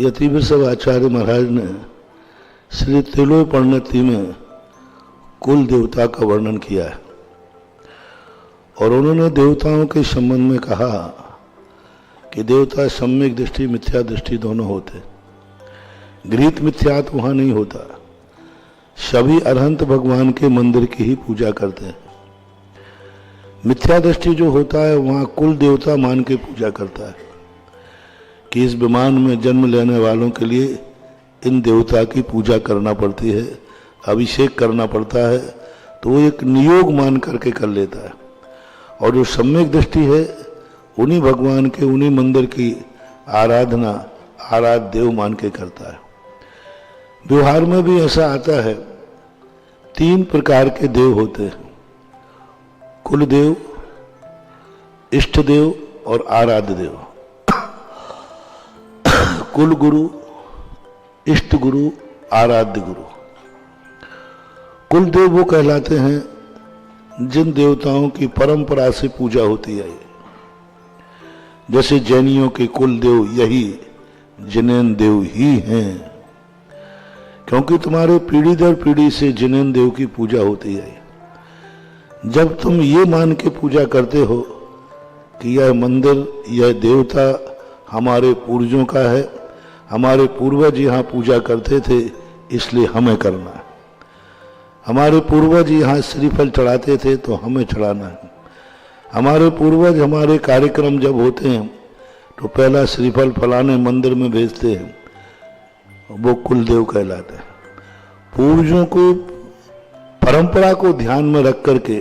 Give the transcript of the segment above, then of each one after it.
यतिवृषभ आचार्य महाराज ने श्री तिलोपनिषद में कुल देवता का वर्णन किया है और उन्होंने देवताओं के संबंध में कहा कि देवता सम्यक दृष्टि मिथ्या दृष्टि दोनों होते। गृहीत मिथ्यात्व वहां नहीं होता। सभी अरहंत भगवान के मंदिर की ही पूजा करते हैं। मिथ्या दृष्टि जो होता है वहां कुल देवता मान के पूजा करता है कि इस विमान में जन्म लेने वालों के लिए इन देवता की पूजा करना पड़ती है, अभिषेक करना पड़ता है, तो वो एक नियोग मान करके कर लेता है। और जो सम्यक दृष्टि है उन्हीं भगवान के उन्हीं मंदिर की आराधना आराध्य देव मान के करता है। व्यवहार में भी ऐसा आता है, 3 प्रकार के देव होते हैं, कुल देव, इष्ट देव और आराध्य देव। कुल गुरु, इष्ट गुरु, आराध्य गुरु। कुल देव वो कहलाते हैं जिन देवताओं की परंपरा से पूजा होती है। जैसे जैनियों के कुल देव यही जिनेन्द्र देव ही हैं, क्योंकि तुम्हारे पीढ़ी दर पीढ़ी से जिनेन्द्र देव की पूजा होती है। जब तुम ये मान के पूजा करते हो कि यह मंदिर, यह देवता हमारे पूर्वजों का है, हमारे पूर्वज यहाँ पूजा करते थे इसलिए हमें करना है, हमारे पूर्वज यहाँ श्रीफल चढ़ाते थे तो हमें चढ़ाना है, हमारे पूर्वज हमारे कार्यक्रम जब होते हैं तो पहला श्रीफल फलाने मंदिर में भेजते हैं, वो कुल देव कहलाते हैं। पूर्वजों को परंपरा को ध्यान में रख करके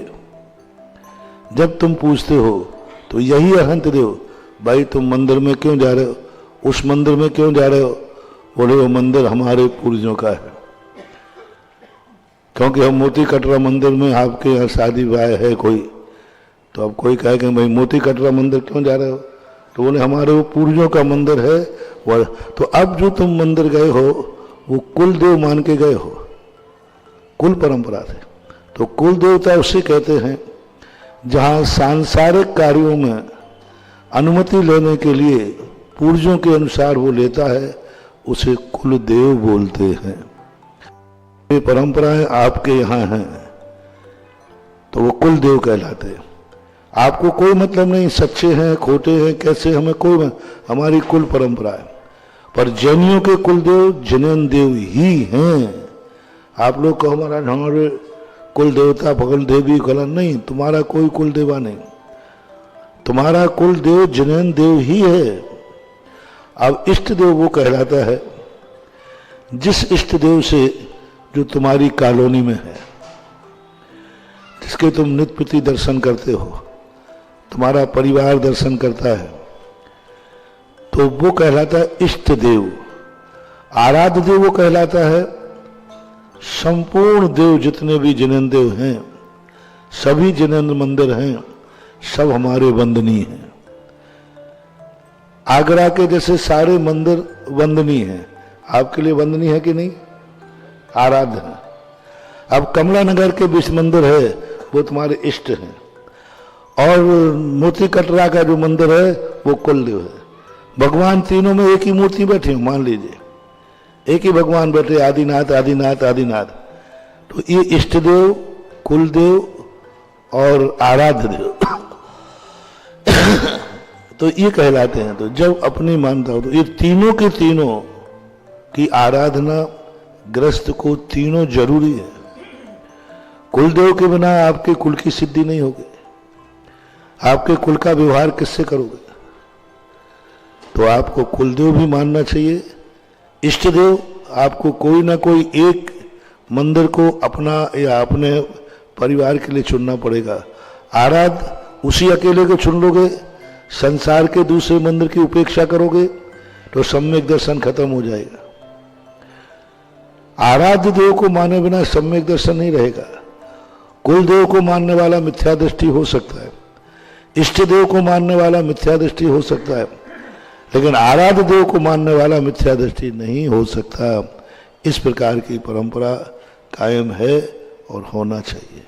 जब तुम पूछते हो तो यही अरहंत देव, भाई तुम मंदिर में क्यों जा रहे हो, उस मंदिर में क्यों जा रहे हो, बोले वो मंदिर हमारे पूर्वजों का है। क्योंकि हम मोती कटरा मंदिर में, आपके यहाँ शादी ब्याह है कोई, तो अब कोई कहे कि भाई मोती कटरा मंदिर क्यों जा रहे हो, तो बोले हमारे वो पूर्वजों का मंदिर है वो। तो अब जो तुम मंदिर गए हो वो कुल देव मान के गए हो, कुल परंपरा से। तो कुल देवता उसे कहते हैं जहाँ सांसारिक कार्यों में अनुमति लेने के लिए पूर्वजों के अनुसार वो लेता है, उसे कुल देव बोलते हैं। ये परंपराएं आपके यहाँ हैं तो वो कुल देव कहलाते हैं। आपको कोई मतलब नहीं सच्चे हैं खोटे हैं कैसे, हमें कोई, हमारी कुल परंपरा है। पर जैनियों के कुल देव जिनेन्द्र देव ही हैं। आप लोग को हमारे कुल देवता भगल देवी गलन नहीं, तुम्हारा कोई कुल देवा नहीं, तुम्हारा कुल देव जिनेन्द्र देव ही है। अब इष्ट देव वो कहलाता है जिस इष्ट देव से जो तुम्हारी कॉलोनी में है, जिसके तुम नित्य प्रति दर्शन करते हो, तुम्हारा परिवार दर्शन करता है, तो वो कहलाता है इष्ट देव। आराध्य देव वो कहलाता है संपूर्ण देव, जितने भी जिनेन्द्र देव हैं, सभी जिनेन्द्र मंदिर हैं, सब हमारे वंदनीय हैं। आगरा के जैसे सारे मंदिर वंदनीय हैं, आपके लिए वंदनीय है कि नहीं, आराध्य है। अब कमला नगर के विश्व मंदिर है वो तुम्हारे इष्ट हैं, और मोती कटरा का जो मंदिर है वो कुल देव है। भगवान तीनों में एक ही मूर्ति बैठे हो, मान लीजिए एक ही भगवान बैठे, आदिनाथ आदिनाथ आदिनाथ। तो ये इष्ट देव, कुल देव और आराध्य देव तो ये कहलाते हैं। तो जब अपनी मानता हो तो ये तीनों के तीनों की आराधना ग्रस्त को तीनों जरूरी है। कुल देव के बिना आपके कुल की सिद्धि नहीं होगी, आपके कुल का व्यवहार किससे करोगे। तो आपको कुल देव भी मानना चाहिए। इष्ट देव आपको कोई ना कोई एक मंदिर को अपना या अपने परिवार के लिए चुनना पड़ेगा। आराध्य उसी अकेले को चुन लोगे, संसार के दूसरे मंदिर की उपेक्षा करोगे तो सम्यक दर्शन खत्म हो जाएगा। आराध्य देव को माने बिना सम्यक दर्शन नहीं रहेगा। कुल देव को मानने वाला मिथ्या दृष्टि हो सकता है, इष्ट देव को मानने वाला मिथ्या दृष्टि हो सकता है, लेकिन आराध्य देव को मानने वाला मिथ्या दृष्टि नहीं हो सकता। इस प्रकार की परंपरा कायम है और होना चाहिए।